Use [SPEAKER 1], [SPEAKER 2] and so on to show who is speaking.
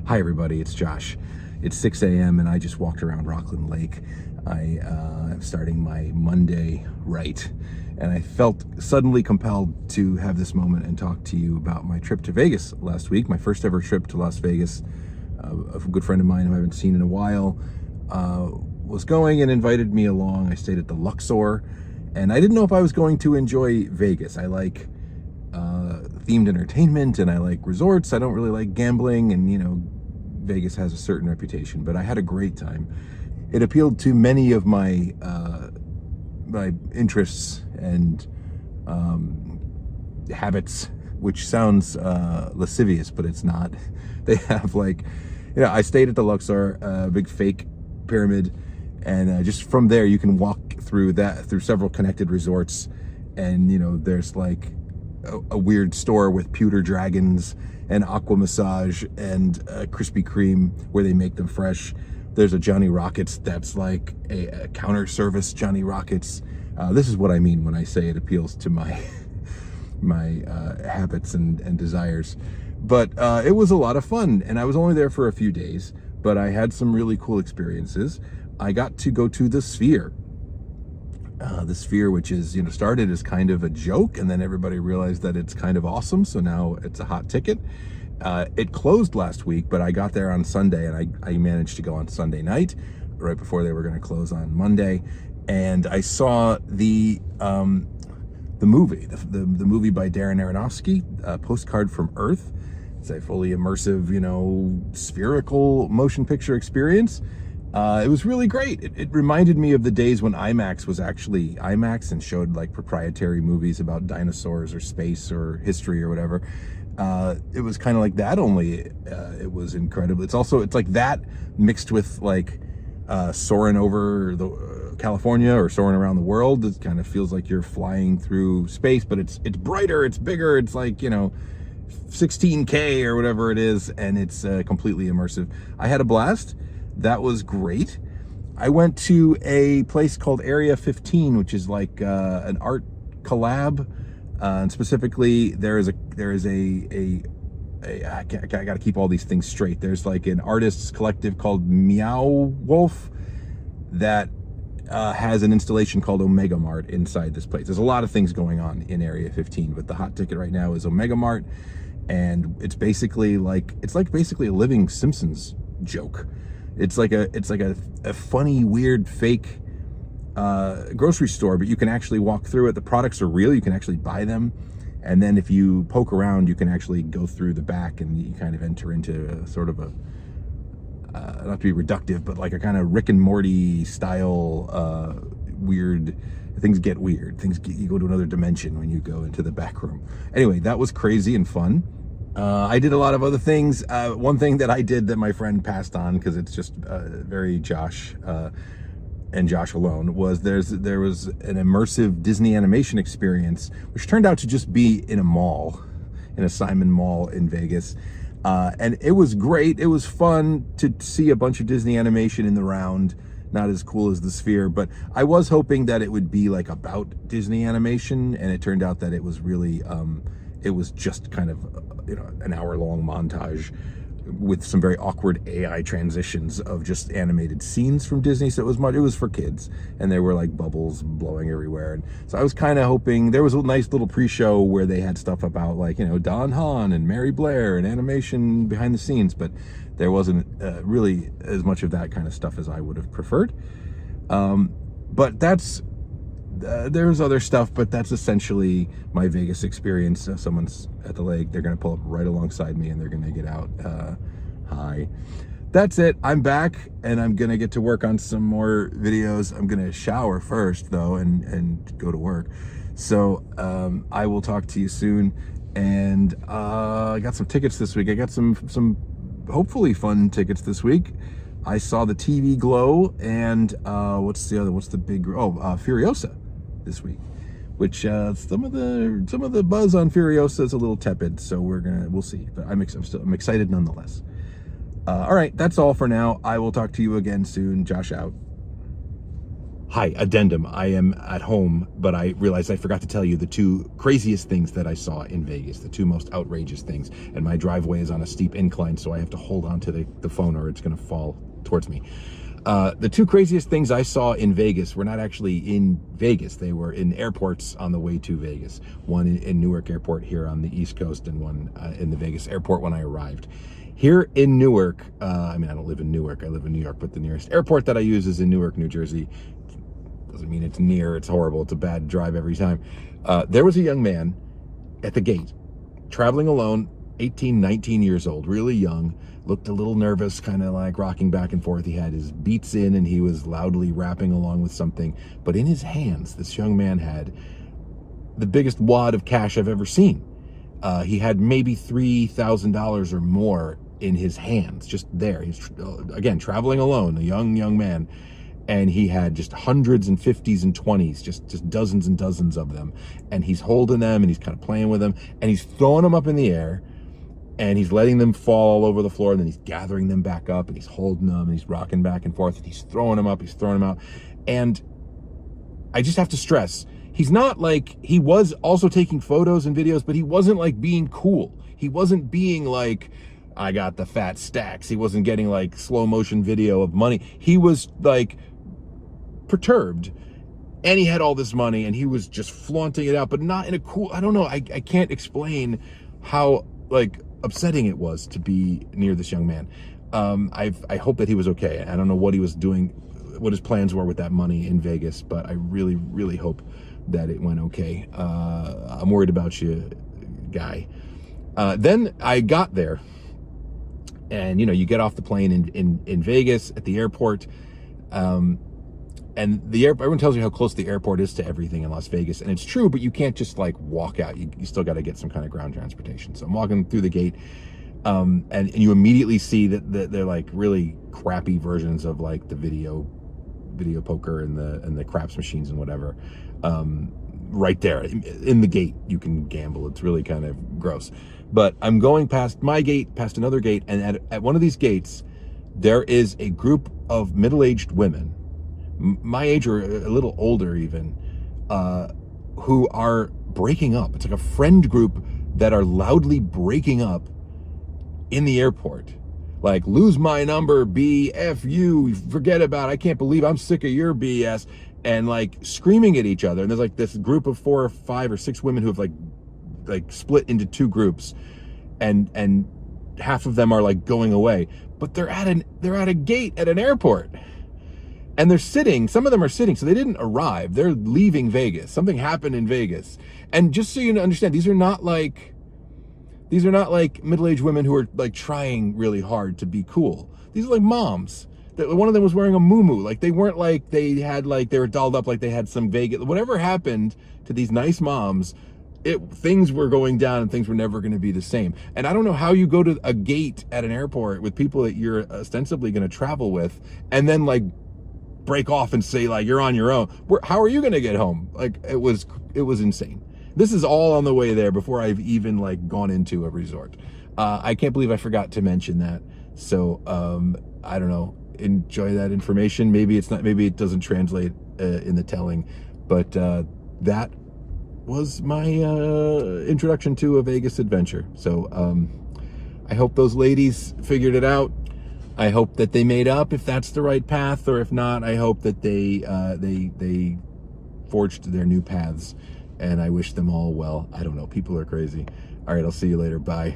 [SPEAKER 1] Hi everybody, it's Josh. It's 6 a.m. and I just walked around Rockland Lake. I am starting my Monday right, and I felt suddenly compelled to have this moment and talk to you about my trip to Vegas last week, my first ever trip to Las Vegas. A good friend of mine who I haven't seen in a while was going and invited me along. I stayed at the Luxor, and I didn't know if I was going to enjoy Vegas. I like themed entertainment and I like resorts. I don't really like gambling, and Vegas has a certain reputation, but I had a great time. It appealed to many of my interests and habits, which sounds lascivious, but it's not. They have I stayed at the Luxor, a big fake pyramid, and just from there you can walk through several connected resorts, and there's like a weird store with pewter dragons and aqua massage and Krispy Kreme where they make them fresh. There's a Johnny Rockets that's like a counter service Johnny Rockets. This is what I mean when I say it appeals to my habits and desires. But it was a lot of fun, and I was only there for a few days, but I had some really cool experiences. I got to go to the Sphere. The Sphere, which is, started as kind of a joke, and then everybody realized that it's kind of awesome, so now it's a hot ticket. It closed last week, but I got there on Sunday, and I managed to go on Sunday night, right before they were going to close on Monday, and I saw the movie, the movie by Darren Aronofsky, Postcard from Earth. It's a fully immersive, spherical motion picture experience. It was really great. It reminded me of the days when IMAX was actually IMAX and showed like proprietary movies about dinosaurs or space or history or whatever. It was kind of like that, only it was incredible. It's like that mixed with like soaring over the California or soaring around the world. It kind of feels like you're flying through space, but it's brighter, it's bigger, it's like 16K or whatever it is, and it's completely immersive. I had a blast. That was great. I went to a place called Area 15, which is like an art collab, and specifically I got to keep all these things straight. There's like an artists collective called Meow Wolf that has an installation called Omega Mart inside this place. There's a lot of things going on in Area 15, but the hot ticket right now is Omega Mart, and it's basically basically a living Simpsons joke. It's like a funny, weird, fake grocery store, but you can actually walk through it. The products are real. You can actually buy them. And then if you poke around, you can actually go through the back, and you kind of enter into a sort of not to be reductive, but like a kind of Rick and Morty style weird. Things get weird. You go to another dimension when you go into the back room. Anyway, that was crazy and fun. I did a lot of other things. One thing that I did that my friend passed on, because it's just very Josh and Josh alone, was there was an immersive Disney animation experience, which turned out to just be in a mall, in a Simon Mall in Vegas. And it was great. It was fun to see a bunch of Disney animation in the round. Not as cool as the Sphere, but I was hoping that it would be like about Disney animation, and it turned out that it was really it was just kind of an hour-long montage with some very awkward AI transitions of just animated scenes from Disney. So it was for kids, and there were like bubbles blowing everywhere. And so I was kind of hoping there was a nice little pre-show where they had stuff about like Don Hahn and Mary Blair and animation behind the scenes, but there wasn't really as much of that kind of stuff as I would have preferred. But there's other stuff, but that's essentially my Vegas experience. Someone's at the lake. They're going to pull up right alongside me, and they're going to get out. Hi. That's it. I'm back, and I'm going to get to work on some more videos. I'm going to shower first, though, and go to work. So I will talk to you soon. And I got some tickets this week. I got some hopefully fun tickets this week. I saw the TV Glow, and what's the big Furiosa this week, which some of the buzz on Furiosa is a little tepid, so we'll see, but I'm excited nonetheless. All right, that's all for now. I will talk to you again soon. Josh out. Hi, addendum. I am at home, but I realized I forgot to tell you the two craziest things that I saw in Vegas, the two most outrageous things. And my driveway is on a steep incline, so I have to hold on to the phone or it's going to fall towards me. The two craziest things I saw in Vegas were not actually in Vegas. They were in airports on the way to Vegas. One in Newark Airport here on the East Coast, and one in the Vegas airport when I arrived. Here in Newark, I mean, I don't live in Newark, I live in New York, but the nearest airport that I use is in Newark, New Jersey. Doesn't mean it's near, it's horrible, it's a bad drive every time. There was a young man at the gate, traveling alone, 18, 19 years old, really young, looked a little nervous, kind of like rocking back and forth. He had his beats in and he was loudly rapping along with something. But in his hands, this young man had the biggest wad of cash I've ever seen. He had maybe $3,000 or more in his hands, just there. He's, again, traveling alone, a young man. And he had just hundreds and 50s and 20s, just dozens and dozens of them. And he's holding them and he's kind of playing with them and he's throwing them up in the air and he's letting them fall all over the floor, and then he's gathering them back up and he's holding them and he's rocking back and forth and he's throwing them up, he's throwing them out. And I just have to stress, he's not like, he was also taking photos and videos, but he wasn't like being cool. He wasn't being like, I got the fat stacks. He wasn't getting like slow motion video of money. He was like perturbed, and he had all this money and he was just flaunting it out, but not in a cool, I don't know, I can't explain how like upsetting it was to be near this young man. I hope that he was okay. I don't know what he was doing, what his plans were with that money in Vegas, but I really, really hope that it went okay. I'm worried about you, guy. Then I got there, and you know, you get off the plane in Vegas at the airport, and the airport, everyone tells you how close the airport is to everything in Las Vegas, and it's true, but you can't just like walk out. You still got to get some kind of ground transportation. So I'm walking through the gate, and you immediately see that they're like really crappy versions of like the video poker and the craps machines and whatever. Right there in the gate, you can gamble. It's really kind of gross. But I'm going past my gate, past another gate, and at one of these gates, there is a group of middle-aged women, my age or a little older even, who are breaking up. It's like a friend group that are loudly breaking up in the airport. Like, lose my number, B, F you, forget about it, I can't believe I'm sick of your BS, and like screaming at each other. And there's like this group of 4 or 5 or 6 women who have like split into 2 groups, and half of them are like going away, but they're at a gate at an airport. And they're sitting, some of them are sitting, so they didn't arrive. They're leaving Vegas. Something happened in Vegas. And just so you understand, these are not like middle-aged women who are like trying really hard to be cool. These are like moms. One of them was wearing a muumuu. Like, they weren't like they were dolled up like they had some Vegas. Whatever happened to these nice moms, things were going down and things were never going to be the same. And I don't know how you go to a gate at an airport with people that you're ostensibly going to travel with and then like break off and say like you're on your own. How are you going to get home? Like, it was insane. This is all on the way there before I've even like gone into a resort. I can't believe I forgot to mention that. So I don't know. Enjoy that information. Maybe it doesn't translate in the telling, but that was my introduction to a Vegas adventure. So I hope those ladies figured it out. I hope that they made up if that's the right path, or if not, I hope that they forged their new paths, and I wish them all well. I don't know. People are crazy. All right, I'll see you later. Bye.